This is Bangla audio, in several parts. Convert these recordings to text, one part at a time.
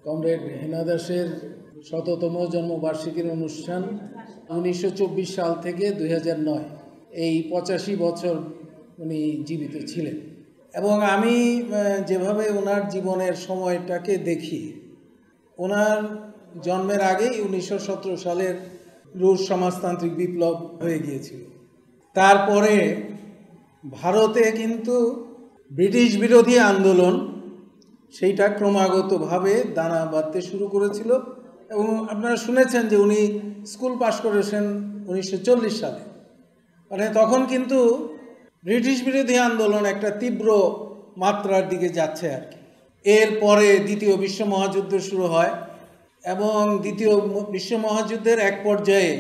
কমরেড হেনা দাসের ১০০তম জন্মবার্ষিকীর অনুষ্ঠান ১৯২৪ সাল থেকে ২০০৯ এই ৮৫ বছর উনি জীবিত ছিলেন। এবং আমি যেভাবে ওনার জীবনের সময়টাকে দেখি, ওনার জন্মের আগেই ১৯১৭ সালের রুশ সমাজতান্ত্রিক বিপ্লব হয়ে গিয়েছিল। তারপরে ভারতে কিন্তু ব্রিটিশ বিরোধী আন্দোলন সেইটা ক্রমাগতভাবে দানা বাঁধতে শুরু করেছিল। এবং আপনারা শুনেছেন যে উনি স্কুল পাশ করেছেন ১৯৪০ সালে। মানে তখন কিন্তু ব্রিটিশ বিরোধী আন্দোলন একটা তীব্র মাত্রার দিকে যাচ্ছে আর কি। এরপরে দ্বিতীয় বিশ্ব মহাযুদ্ধ শুরু হয় এবং দ্বিতীয় বিশ্ব মহাযুদ্ধের এক পর্যায়ে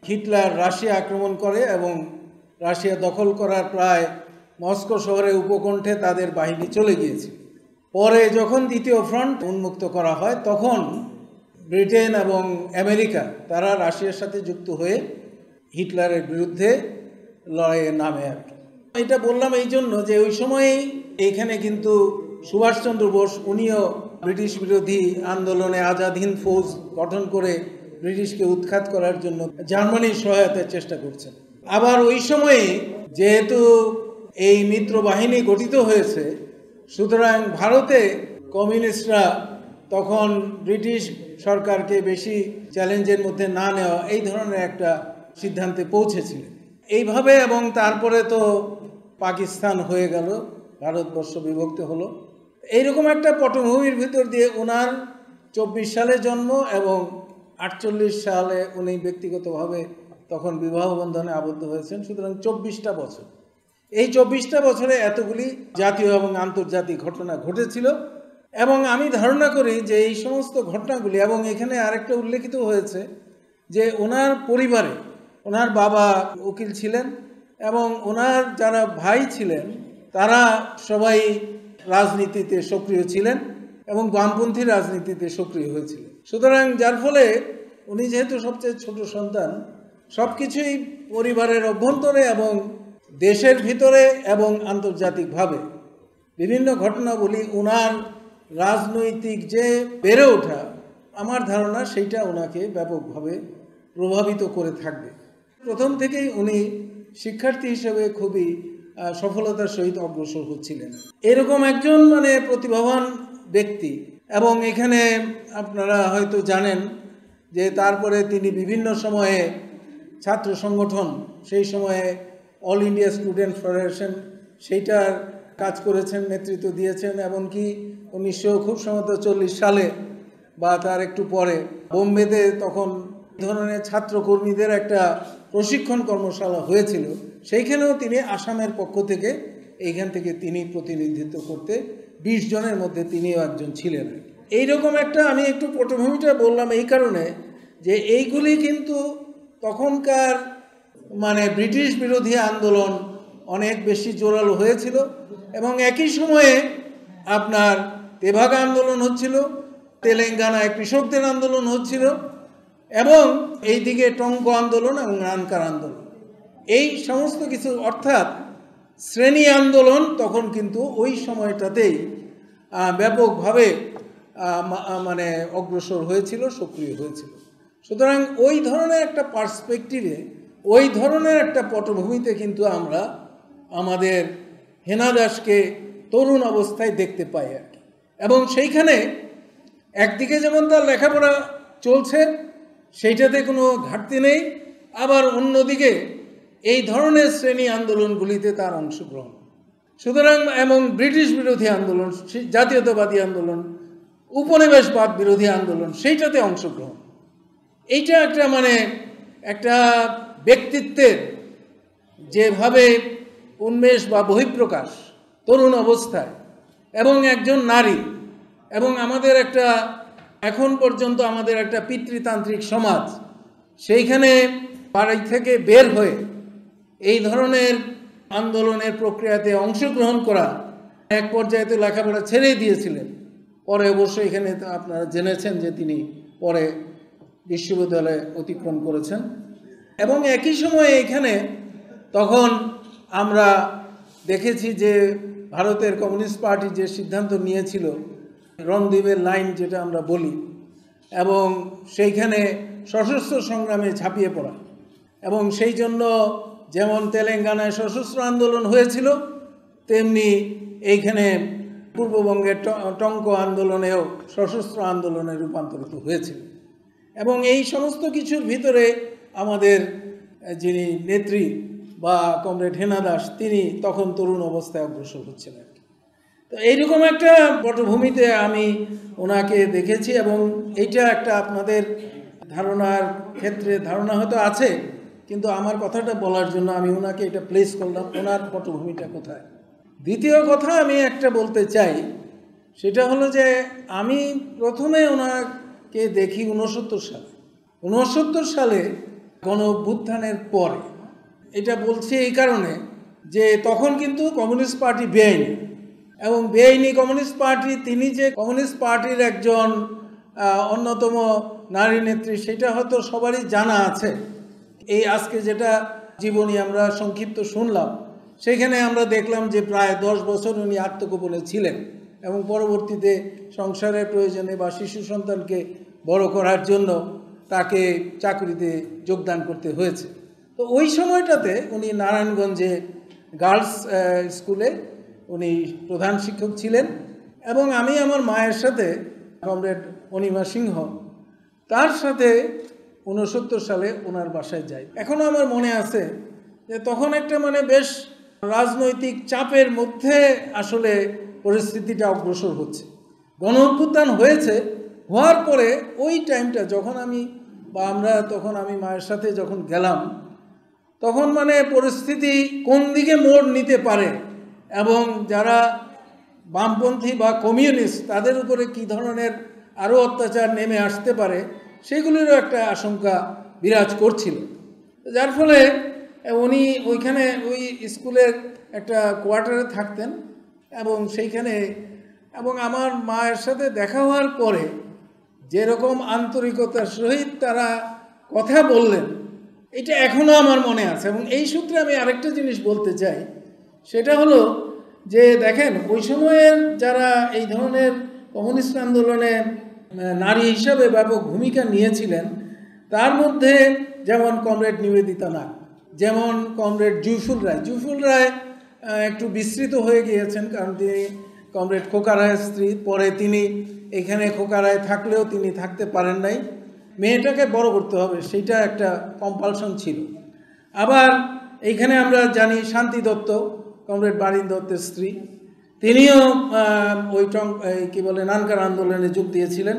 হিটলার রাশিয়া আক্রমণ করে এবং রাশিয়া দখল করার প্রায় মস্কো শহরের উপকণ্ঠে তাদের বাহিনী চলে গিয়েছিল। পরে যখন দ্বিতীয় ফ্রন্ট উন্মুক্ত করা হয়, তখন ব্রিটেন এবং আমেরিকা তারা রাশিয়ার সাথে যুক্ত হয়ে হিটলারের বিরুদ্ধে লড়াইয়ে নামে আর কি। এটা বললাম এই জন্য যে ওই সময়েই এইখানে কিন্তু সুভাষচন্দ্র বোস উনিও ব্রিটিশ বিরোধী আন্দোলনে আজাদ হিন্দ ফৌজ গঠন করে ব্রিটিশকে উৎখাত করার জন্য জার্মানির সহায়তার চেষ্টা করছেন। আবার ওই সময়ে যেহেতু এই মিত্র বাহিনী গঠিত হয়েছে, সুতরাং ভারতে কমিউনিস্টরা তখন ব্রিটিশ সরকারকে বেশি চ্যালেঞ্জের মধ্যে না নেওয়া এই ধরনের একটা সিদ্ধান্তে পৌঁছেছিলেন। এইভাবে এবং তারপরে তো পাকিস্তান হয়ে গেল, ভারতবর্ষ বিভক্ত হলো। এইরকম একটা পটভূমির ভিতর দিয়ে ওনার ২৪ সালে জন্ম এবং ৪৮ সালে উনি ব্যক্তিগতভাবে তখন বিবাহ বন্ধনে আবদ্ধ হয়েছেন। সুতরাং ২৪টা বছর, এই ২৪টা বছরে এতগুলি জাতীয় এবং আন্তর্জাতিক ঘটনা ঘটেছিল। এবং আমি ধারণা করি যে এই সমস্ত ঘটনাগুলি, এবং এখানে আরেকটা উল্লেখিত হয়েছে যে ওনার পরিবারে ওনার বাবা উকিল ছিলেন এবং ওনার যারা ভাই ছিলেন তারা সবাই রাজনীতিতে সক্রিয় ছিলেন এবং বামপন্থী রাজনীতিতে সক্রিয় হয়েছিলেন। সুতরাং যার ফলে উনি যেহেতু সবচেয়ে ছোট সন্তান, সব কিছুই পরিবারের অভ্যন্তরে এবং দেশের ভিতরে এবং আন্তর্জাতিকভাবে বিভিন্ন ঘটনাগুলি ওনার রাজনৈতিক যে বেড়ে ওঠা, আমার ধারণা সেইটা ওনাকে ব্যাপকভাবে প্রভাবিত করে থাকবে। প্রথম থেকেই উনি শিক্ষার্থী হিসেবে খুবই সফলতার সহিত অগ্রসর হচ্ছিলেন। এরকম একজন প্রতিভাবান ব্যক্তি। এবং এখানে আপনারা হয়তো জানেন যে তারপরে তিনি বিভিন্ন সময়ে ছাত্র সংগঠন, সেই সময়ে অল ইন্ডিয়া স্টুডেন্ট ফেডারেশন, সেইটার কাজ করেছেন, নেতৃত্ব দিয়েছেন। এমনকি ১৯40 সালে বা তার একটু পরে বোম্বেতে তখন ধরনের ছাত্রকর্মীদের একটা প্রশিক্ষণ কর্মশালা হয়েছিল, সেইখানেও তিনি আসামের পক্ষ থেকে এইখান থেকে তিনি প্রতিনিধিত্ব করতে ২০ জনের মধ্যে তিনিও একজন ছিলেন। এইরকম একটা আমি একটু পটভূমিটা বললাম এই কারণে যে এইগুলি কিন্তু তখনকার ব্রিটিশ বিরোধী আন্দোলন অনেক বেশি জোরালো হয়েছিল এবং একই সময়ে আপনার তেভাগা আন্দোলন হচ্ছিল, তেলেঙ্গানায় কৃষকদের আন্দোলন হচ্ছিল এবং এইদিকে টঙ্ক আন্দোলন এবং রানকার আন্দোলন, এই সমস্ত কিছু অর্থাৎ শ্রেণী আন্দোলন তখন কিন্তু ওই সময়টাতেই ব্যাপকভাবে অগ্রসর হয়েছিল, সক্রিয় হয়েছিল। সুতরাং ওই ধরনের একটা পার্সপেক্টিভে, ওই ধরনের একটা পটভূমিতে কিন্তু আমরা আমাদের হেনা দাসকে তরুণ অবস্থায় দেখতে পাই আর কি। এবং সেইখানে একদিকে যেমন তার লেখাপড়া চলছে, সেইটাতে কোনো ঘাটতি নেই, আবার অন্যদিকে এই ধরনের শ্রেণী আন্দোলনগুলিতে তার অংশগ্রহণ। সুতরাং এবং ব্রিটিশ বিরোধী আন্দোলন, জাতীয়তাবাদী আন্দোলন, উপনিবেশবাদ বিরোধী আন্দোলন, সেইটাতে অংশগ্রহণ, এইটা একটা একটা ব্যক্তিত্বের যেভাবে উন্মেষ বা বহিঃপ্রকাশ তরুণ অবস্থায়, এবং একজন নারী, এবং আমাদের একটা এখন পর্যন্ত আমাদের একটা পিতৃতান্ত্রিক সমাজ, সেইখানে বাড়ি থেকে বের হয়ে এই ধরনের আন্দোলনের প্রক্রিয়াতে অংশগ্রহণ করা, এক পর্যায়ে তো লেখাপড়া ছেড়েই দিয়েছিলেন। পরে অবশ্যই এখানে আপনারা জেনেছেন যে তিনি পরে বিশ্ববিদ্যালয়ে অতিক্রম করেছেন। এবং একই সময়ে এখানে তখন আমরা দেখেছি যে ভারতের কমিউনিস্ট পার্টি যে সিদ্ধান্ত নিয়েছিল রণদ্বীপের লাইন যেটা আমরা বলি, এবং সেইখানে সশস্ত্র সংগ্রামে ঝাঁপিয়ে পড়া। এবং সেই জন্য যেমন তেলেঙ্গানায় সশস্ত্র আন্দোলন হয়েছিল, তেমনি এইখানে পূর্ববঙ্গের টঙ্ক আন্দোলনেও সশস্ত্র আন্দোলনে রূপান্তরিত হয়েছিল। এবং এই সমস্ত কিছুর ভিতরে আমাদের যিনি নেত্রী বা কমরেড হেনা দাস, তিনি তখন তরুণ অবস্থায় অগ্রসর হচ্ছিলেন। তো এইরকম একটা পটভূমিতে আমি ওনাকে দেখেছি, এবং এইটা একটা আপনাদের ধারণার ক্ষেত্রে ধারণা হয়তো আছে, কিন্তু আমার কথাটা বলার জন্য আমি ওনাকে এটা প্লেস করলাম, ওনার পটভূমিটা কোথায়। দ্বিতীয় কথা আমি একটা বলতে চাই, সেটা হলো যে আমি প্রথমে ওনাকে দেখি 69 সালে গণ অভ্যুত্থানের পরে। এটা বলছি এই কারণে যে তখন কিন্তু কমিউনিস্ট পার্টি বেআইনি, এবং বেআইনি কমিউনিস্ট পার্টি, তিনি যে কমিউনিস্ট পার্টির একজন অন্যতম নারী নেত্রী, সেটা হয়তো সবারই জানা আছে। এই আজকে যেটা জীবনী আমরা সংক্ষিপ্ত শুনলাম, সেখানে আমরা দেখলাম যে প্রায় 10 বছর উনি আত্মগোপনে ছিলেন, এবং পরবর্তীতে সংসারের প্রয়োজনে বা শিশু সন্তানকে বড় করার জন্য তাকে চাকরিতে যোগদান করতে হয়েছে। তো ওই সময়টাতে উনি নারায়ণগঞ্জে গার্লস স্কুলে উনি প্রধান শিক্ষক ছিলেন, এবং আমি আমার মায়ের সাথে, কমরেড অনিমা সিংহ, তার সাথে 69 সালে ওনার বাসায় যাই। এখনও আমার মনে আছে যে তখন একটা বেশ রাজনৈতিক চাপের মধ্যে আসলে পরিস্থিতিটা অগ্রসর হচ্ছে। গণ অভ্যুত্থান হয়েছে, হওয়ার পরে ওই টাইমটা যখন আমি মায়ের সাথে যখন গেলাম, তখন পরিস্থিতি কোন দিকে মোড় নিতে পারে, এবং যারা বামপন্থী বা কমিউনিস্ট তাদের উপরে কী ধরনের আরও অত্যাচার নেমে আসতে পারে, সেগুলিরও একটা আশঙ্কা বিরাজ করছিল। যার ফলে উনি ওইখানে ওই স্কুলের একটা কোয়ার্টারে থাকতেন, এবং সেইখানে আমার মায়ের সাথে দেখা হওয়ার পরে যেরকম আন্তরিকতার সহিত তারা কথা বললেন, এটা এখনও আমার মনে আছে। এবং এই সূত্রে আমি আরেকটা জিনিস বলতে চাই, সেটা হলো যে দেখেন, ওই সময়ের যারা এই ধরনের কমিউনিস্ট আন্দোলনে নারী হিসাবে ব্যাপক ভূমিকা নিয়েছিলেন, তার মধ্যে যেমন কমরেড নিবেদিতা নাগ, যেমন কমরেড জুফুল রায় একটু বিস্তৃত হয়ে গিয়েছেন, কারণ তিনি কমরেড খোকা রায়ের স্ত্রী। পরে তিনি এখানে খোকা রায় থাকলেও তিনি থাকতে পারেন নাই, মেয়েটাকে বড় করতে হবে, সেইটা একটা কম্পালশন ছিল। আবার এইখানে আমরা জানি শান্তি দত্ত, কমরেড বারিন দত্তের স্ত্রী, তিনিও নানকার আন্দোলনে যোগ দিয়েছিলেন।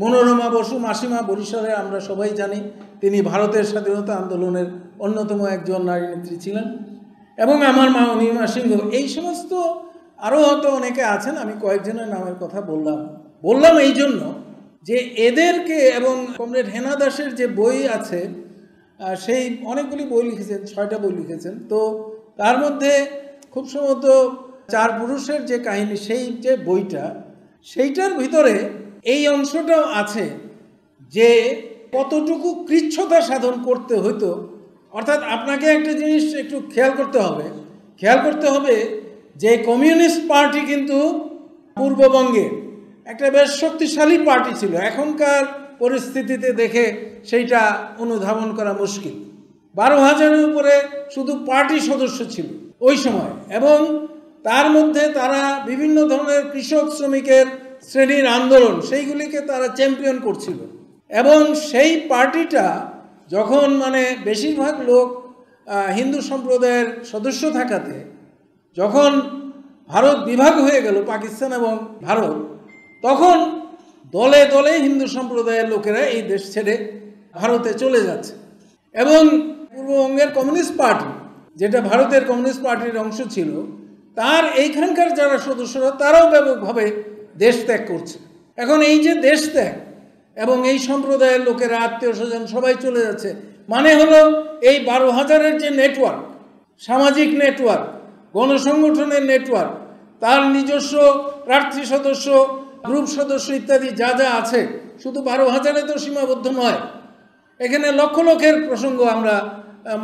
মনোরমা বসু, মাসিমা, বরিশালে আমরা সবাই জানি, তিনি ভারতের স্বাধীনতা আন্দোলনের অন্যতম একজন নারী নেত্রী ছিলেন। এবং আমার মা অনিমা সিংহ, এই সমস্ত আরও হয়তো অনেকে আছেন, আমি কয়েকজনের নামের কথা বললাম এই জন্য যে এদেরকে, এবং কমরেড হেনা দাসের যে বই আছে, সেই অনেকগুলি বই লিখেছেন, 6টা বই লিখেছেন। তো তার মধ্যে খুব সম্ভবত 4 পুরুষের যে কাহিনী, সেই যে বইটা, সেইটার ভিতরে এই অংশটাও আছে যে কতটুকু কৃচ্ছতা সাধন করতে হতো। অর্থাৎ আপনাকে একটা জিনিস একটু খেয়াল করতে হবে যে কমিউনিস্ট পার্টি কিন্তু পূর্ববঙ্গে একটা বেশ শক্তিশালী পার্টি ছিল। এখনকার পরিস্থিতিতে দেখে সেইটা অনুধাবন করা মুশকিল। 12,000-এর উপরে শুধু পার্টি সদস্য ছিল ওই সময়, এবং তার মধ্যে তারা বিভিন্ন ধরনের কৃষক শ্রমিকের শ্রেণীর আন্দোলন, সেইগুলিকে তারা চ্যাম্পিয়ন করছিল। এবং সেই পার্টিটা যখন বেশিরভাগ লোক হিন্দু সম্প্রদায়ের সদস্য থাকাতে, যখন ভারত বিভাগ হয়ে গেল, পাকিস্তান এবং ভারত, তখন দলে দলে হিন্দু সম্প্রদায়ের লোকেরা এই দেশ ছেড়ে ভারতে চলে যাচ্ছে। এবং পূর্ববঙ্গের কমিউনিস্ট পার্টি, যেটা ভারতের কমিউনিস্ট পার্টির অংশ ছিল, তার এইখানকার যারা সদস্যরা, তারাও ব্যাপকভাবে দেশ ত্যাগ করছে। এখন এই যে দেশ ত্যাগ, এবং এই সম্প্রদায়ের লোকেরা, আত্মীয় স্বজন সবাই চলে যাচ্ছে, হলো এই 12,000-এর যে নেটওয়ার্ক, সামাজিক নেটওয়ার্ক, গণসংগঠনের নেটওয়ার্ক, তার নিজস্ব প্রার্থী সদস্য, গ্রুপ সদস্য ইত্যাদি যা যা আছে, শুধু 12,000-এ তো সীমাবদ্ধ নয়, এখানে লক্ষ লক্ষের প্রসঙ্গ আমরা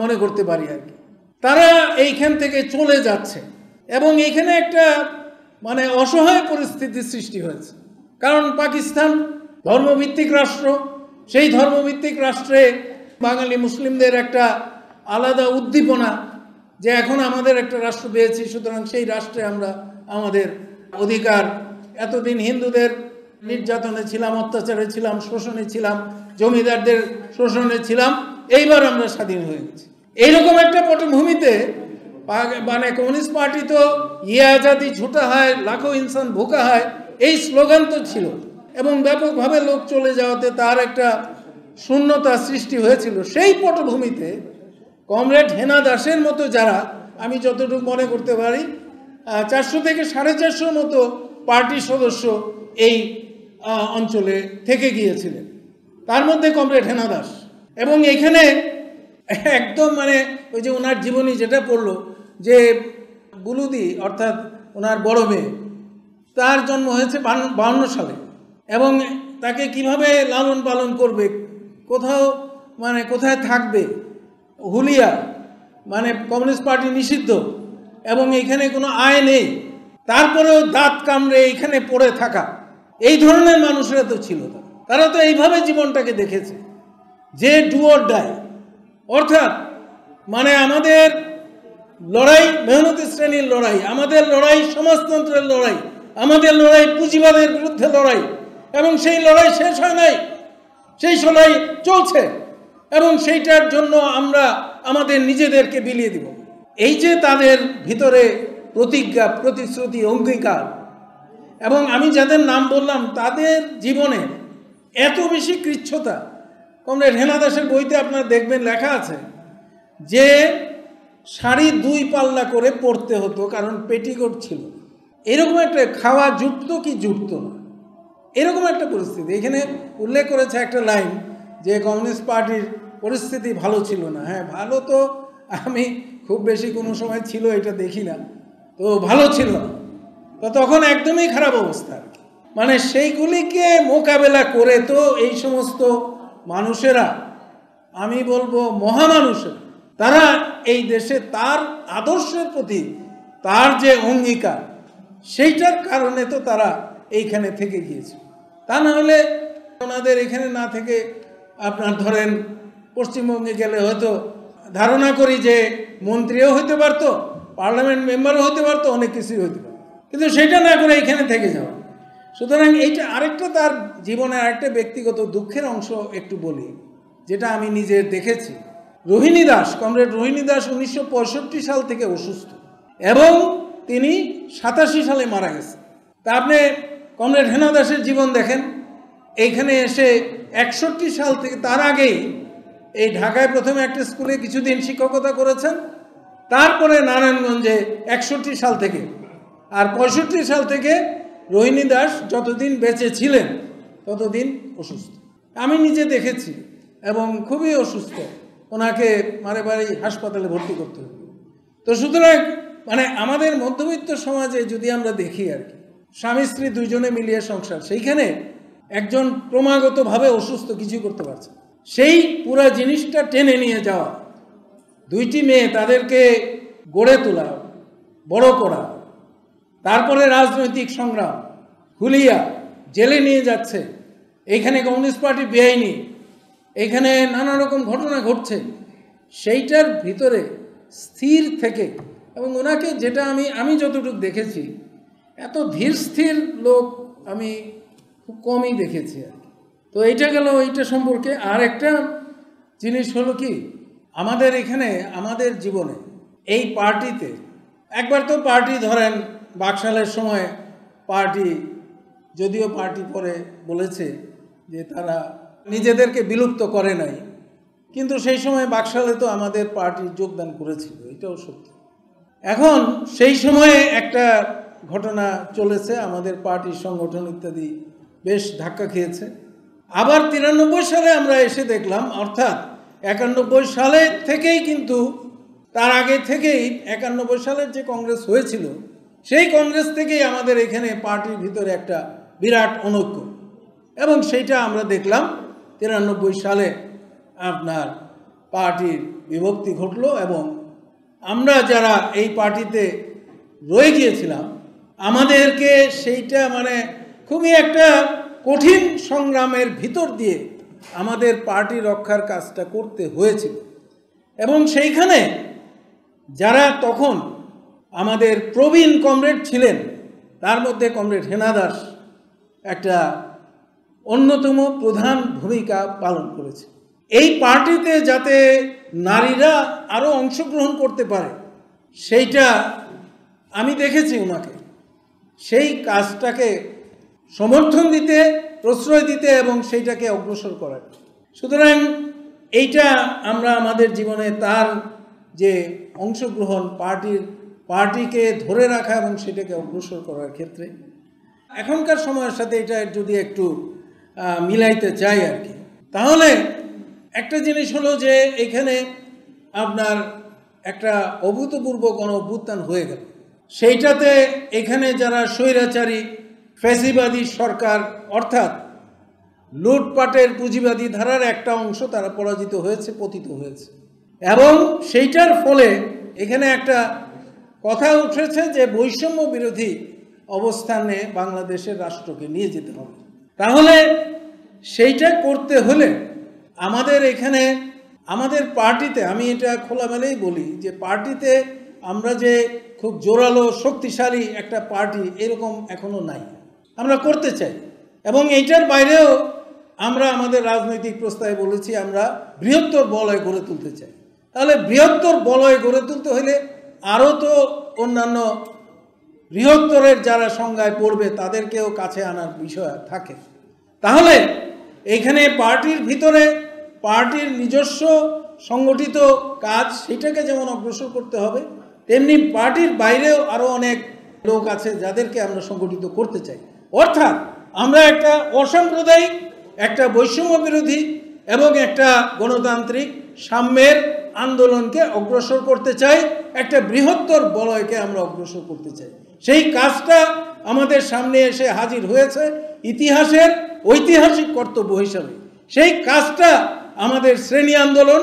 মনে করতে পারি আর কি। তারা এইখান থেকে চলে যাচ্ছে, এবং এইখানে একটা অসহায় পরিস্থিতির সৃষ্টি হয়েছে। কারণ পাকিস্তান ধর্মভিত্তিক রাষ্ট্র, সেই ধর্মভিত্তিক রাষ্ট্রে বাঙালি মুসলিমদের একটা আলাদা উদ্দীপনা যে এখন আমাদের একটা রাষ্ট্র পেয়েছি, সুতরাং সেই রাষ্ট্রে আমরা আমাদের অধিকার, এতদিন হিন্দুদের নির্যাতনে ছিলাম, অত্যাচারে ছিলাম, শোষণে ছিলাম, জমিদারদের শোষণে ছিলাম, এইবার আমরা স্বাধীন হয়ে গেছি। এইরকম একটা পটভূমিতে মানে কমিউনিস্ট পার্টি তো ইয়ে আজাদি ঝুটা হয়, লাখো ইনসান ভুকা হয়, এই স্লোগান তো ছিল এবং ব্যাপকভাবে লোক চলে যাওয়াতে তার একটা শূন্যতা সৃষ্টি হয়েছিল। সেই পটভূমিতে কমরেড হেনা দাসের মতো যারা, আমি যতটুকু মনে করতে পারি 400 থেকে 450 মতো পার্টির সদস্য এই অঞ্চলে থেকে গিয়েছিলেন, তার মধ্যে কমরেড হেনা দাস। এবং এখানে একদম মানে ওই যে ওনার জীবনী যেটা পড়লো যে বুলুদি অর্থাৎ ওনার বড় মেয়ে, তার জন্ম হয়েছে 52 সালে এবং তাকে কিভাবে লালন পালন করবে, কোথায় থাকবে, হুলিয়া মানে কমিউনিস্ট পার্টি নিষিদ্ধ এবং এখানে কোনো আয় নেই, তারপরেও দাঁত কামড়ে এইখানে পড়ে থাকা, এই ধরনের মানুষরা তো ছিল। তারা তো এইভাবে জীবনটাকে দেখেছে যে ডু অর ডাই, অর্থাৎ মানে আমাদের লড়াই মেহনতি শ্রেণীর লড়াই, আমাদের লড়াই সমাজতন্ত্রের লড়াই, আমাদের লড়াই পুঁজিবাদের বিরুদ্ধে লড়াই, এবং সেই লড়াই শেষ হয় নাই, সেই লড়াই চলছে এবং সেইটার জন্য আমরা আমাদের নিজেদেরকে বিলিয়ে দিব। এই যে তাদের ভিতরে প্রতিজ্ঞা, প্রতিশ্রুতি, অঙ্গীকার, এবং আমি যাদের নাম বললাম তাদের জীবনে এত বেশি কৃচ্ছতা। কমরেড হেনা দাসের বইতে আপনারা দেখবেন লেখা আছে যে শাড়ি 2 পাল্লা করে পরতে হতো কারণ পেটিকোট ছিল। এরকম একটা খাওয়া জুটতো কি জুটতো না, এরকম একটা পরিস্থিতি। এখানে উল্লেখ করেছে একটা লাইন যে কমিউনিস্ট পার্টির পরিস্থিতি ভালো ছিল না। হ্যাঁ, ভালো তো আমি খুব বেশি কোনো সময় ছিল এটা দেখি না, তো ভালো ছিল তো তখন একদমই খারাপ অবস্থা। মানে সেইগুলিকে মোকাবেলা করে তো এই সমস্ত মানুষেরা, আমি বলবো মহামানুষের, তারা এই দেশে তার আদর্শের প্রতি তার যে অঙ্গীকার, সেইটার কারণে তো তারা এইখানে থেকে গিয়েছে। তা না হলে ওনাদের এখানে না থেকে আপনার ধরেন পশ্চিমবঙ্গে গেলে হয়তো ধারণা করি যে মন্ত্রীও হতে পারতো, পার্লামেন্ট মেম্বারও হতে পারতো, অনেক কিছুই হতে পারতো, কিন্তু সেটা না করে এখানে থেকে যাওয়া। সুতরাং এইটা আরেকটা তার জীবনের আরেকটা ব্যক্তিগত দুঃখের অংশ একটু বলি, যেটা আমি নিজে দেখেছি। রোহিণী দাস, কমরেড রোহিণী দাস 1965 সাল থেকে অসুস্থ এবং তিনি 87 সালে মারা গেছে। তা আপনি কমরেড হেনা দাসের জীবন দেখেন, এইখানে এসে 61 সাল থেকে, তার আগেই এই ঢাকায় প্রথমে একটা স্কুলে কিছুদিন শিক্ষকতা করেছেন, তারপরে নারায়ণগঞ্জে 61 সাল থেকে, আর 65 সাল থেকে রোহিণী দাস যতদিন বেঁচে ছিলেন ততদিন অসুস্থ। আমি নিজে দেখেছি এবং খুবই অসুস্থ, ওনাকে বারে হাসপাতালে ভর্তি করতে হবে। তো সুতরাং মানে আমাদের মধ্যবিত্ত সমাজে যদি আমরা দেখি আর কি, স্বামী স্ত্রী দুইজনে মিলিয়ে সংসার, সেইখানে একজন ক্রমাগতভাবে অসুস্থ, কিছু করতে পারছে, সেই পুরা জিনিসটা টেনে নিয়ে যাওয়া, 2টি মেয়ে তাদেরকে গড়ে তোলা, বড় করা, তারপরে রাজনৈতিক সংগ্রাম, হুলিয়া জেলে নিয়ে যাচ্ছে, এইখানে কমিউনিস্ট পার্টি বেআইনি, এইখানে নানা রকম ঘটনা ঘটছে, সেইটার ভিতরে স্থির থেকে, এবং ওনাকে যেটা আমি যতটুকু দেখেছি, এত ধীর স্থির লোক আমি খুব কমই দেখেছি আর কি। তো এইটা গেল এইটা সম্পর্কে। আর একটা জিনিস হলো কি, আমাদের এখানে আমাদের জীবনে এই পার্টিতে একবার তো পার্টি ধরেন বাকশালের সময় পার্টি, যদিও পার্টি পরে বলেছে যে তারা নিজেদেরকে বিলুপ্ত করে নাই, কিন্তু সেই সময় বাকশালে তো আমাদের পার্টি যোগদান করেছিল, এটাও সত্য। এখন সেই সময়ে একটা ঘটনা চলেছে, আমাদের পার্টির সংগঠন ইত্যাদি বেশ ধাক্কা খেয়েছে। আবার 93 সালে আমরা এসে দেখলাম, অর্থাৎ 91 সালে থেকেই, কিন্তু তার আগে থেকেই 91 সালের যে কংগ্রেস হয়েছিল, সেই কংগ্রেস থেকেই আমাদের এখানে পার্টির ভিতরে একটা বিরাট অনৈক্য, এবং সেইটা আমরা দেখলাম 93 সালে আপনার পার্টির বিভক্তি ঘটলো, এবং আমরা যারা এই পার্টিতে রয়ে গিয়েছিলাম আমাদেরকে সেইটা খুবই একটা কঠিন সংগ্রামের ভিতর দিয়ে আমাদের পার্টি রক্ষার কাজটা করতে হয়েছিল। এবং সেইখানে যারা তখন আমাদের প্রবীণ কমরেড ছিলেন, তার মধ্যে কমরেড হেনা দাস একটা অন্যতম প্রধান ভূমিকা পালন করেছে। এই পার্টিতে যাতে নারীরা আরও অংশগ্রহণ করতে পারে সেইটা আমি দেখেছি ওনাকে, সেই কাজটাকে সমর্থন দিতে, প্রশ্রয় দিতে এবং সেইটাকে অগ্রসর করার। সুতরাং এইটা আমরা আমাদের জীবনে তার যে অংশগ্রহণ পার্টিকে ধরে রাখা এবং সেটাকে অগ্রসর করার ক্ষেত্রে এখনকার সময়ের সাথে এটা যদি একটু মিলাইতে চাই আর কি, তাহলে একটা জিনিস হলো যে এখানে আপনার একটা অভূতপূর্ব গণ অভ্যুত্থান হয়ে গেল। সেইটাতে এখানে যারা স্বৈরাচারী ফ্যাসিবাদী সরকার অর্থাৎ লুটপাটের পুঁজিবাদী ধারার একটা অংশ তারা পরাজিত হয়েছে, পতিত হয়েছে। এবং সেইটার ফলে এখানে একটা কথা উঠেছে যে বৈষম্য বিরোধী অবস্থানে বাংলাদেশের রাষ্ট্রকে নিয়ে যেতে হবে। তাহলে সেইটা করতে হলে আমাদের এখানে আমাদের পার্টিতে, আমি এটা খোলামেলাই বলি যে পার্টিতে আমরা যে খুব জোরালো শক্তিশালী একটা পার্টি এরকম এখনো নাই, আমরা করতে চাই। এবং এইটার বাইরেও আমরা আমাদের রাজনৈতিক প্রস্তাবে বলেছি আমরা বৃহত্তর বলয় গড়ে তুলতে চাই। তাহলে বৃহত্তর বলয় গড়ে তুলতে হলে আরও তো অন্যান্য বৃহত্তরের যারা সংজ্ঞায় পড়বে তাদেরকেও কাছে আনার বিষয় থাকে। তাহলে এইখানে পার্টির ভিতরে পার্টির নিজস্ব সংগঠিত কাজ সেটাকে যেমন অগ্রসর করতে হবে, তেমনি পার্টির বাইরেও আরও অনেক লোক আছে যাদেরকে আমরা সংগঠিত করতে চাই। অর্থাৎ আমরা একটা অসাম্প্রদায়িক, একটা বৈষম্য বিরোধী এবং একটা গণতান্ত্রিক সাম্যের আন্দোলনকে অগ্রসর করতে চাই, একটা বৃহত্তর বলয়কে আমরা অগ্রসর করতে চাই। সেই কাজটা আমাদের সামনে এসে হাজির হয়েছে ইতিহাসের ঐতিহাসিক কর্তব্য হিসাবে। সেই কাজটা আমাদের শ্রেণী আন্দোলন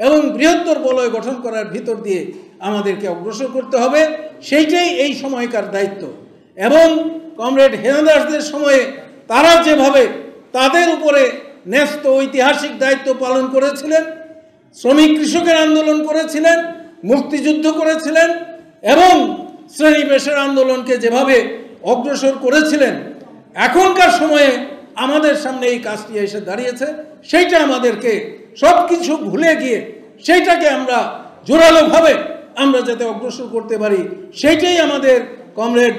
এবং বৃহত্তর বলয় গঠন করার ভিতর দিয়ে আমাদেরকে অগ্রসর করতে হবে। সেইটাই এই সময়কার দায়িত্ব। এবং কমরেড হেনা দাসদের সময়ে তারা যেভাবে তাদের উপরে ন্যস্ত ঐতিহাসিক দায়িত্ব পালন করেছিলেন, শ্রমিক কৃষকের আন্দোলন করেছিলেন, মুক্তিযুদ্ধ করেছিলেন এবং শ্রেণী পেশার আন্দোলনকে যেভাবে অগ্রসর করেছিলেন, এখনকার সময়ে আমাদের সামনে এই কাজটি এসে দাঁড়িয়েছে। সেইটা আমাদেরকে সব কিছু ভুলে গিয়ে সেইটাকে আমরা জোরালোভাবে আমরা যাতে অগ্রসর করতে পারি, সেইটাই আমাদের কমরেড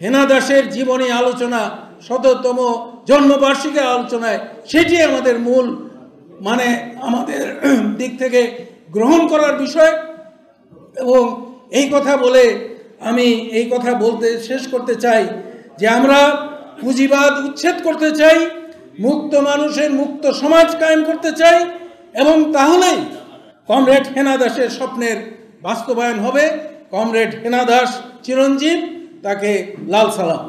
হেনা দাসের জীবনী আলোচনা, ১৭তম জন্মবার্ষিকী আলোচনায় সেটি আমাদের মূল আমাদের দিক থেকে গ্রহণ করার বিষয়। এবং এই কথা বলে আমি এই কথা বলতে শেষ করতে চাই যে আমরা পুঁজিবাদ উচ্ছেদ করতে চাই, মুক্ত মানুষের মুক্ত সমাজ কায়েম করতে চাই এবং তাহলেই কমরেড হেনা দাসের স্বপ্নের বাস্তবায়ন হবে। কমরেড হেনা দাস চিরঞ্জীব, তাকে লাল সালাম।